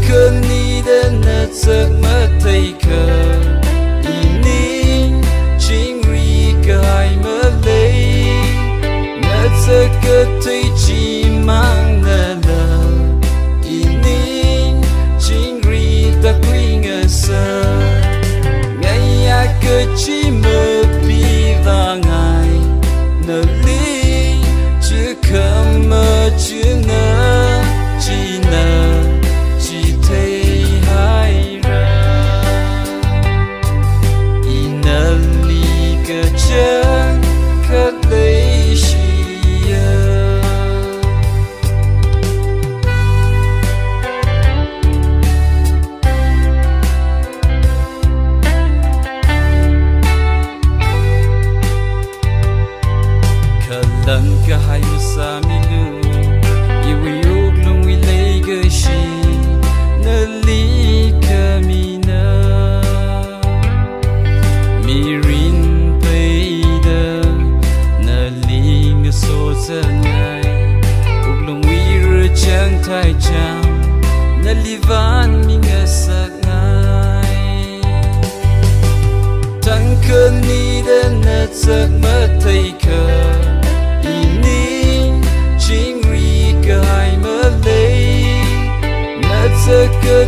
cơn ni đến nát giấc mất thấy cờ ini chính ri cái mất lấy nát giấc cất thấy chỉ mang nè nè ini chính ri ta quy ngờ sơ ngày ya cơ chỉ mơ bi và ngày nở lý chứ không mơ chứ nỡ chỉ nở chỉ thấy hai ra nở lý cơ chân cất lấy lần cả hai sa mi lu iwi uk lung wi lei ge shi na li ka mi na mi rin pe da na li nga so za nai uk lung wi ru chang thai chang na li van mi nga sa ngai tang cơn ni đến na giấc mất thấy cờ chính ri cái mất lấy nát giấc cất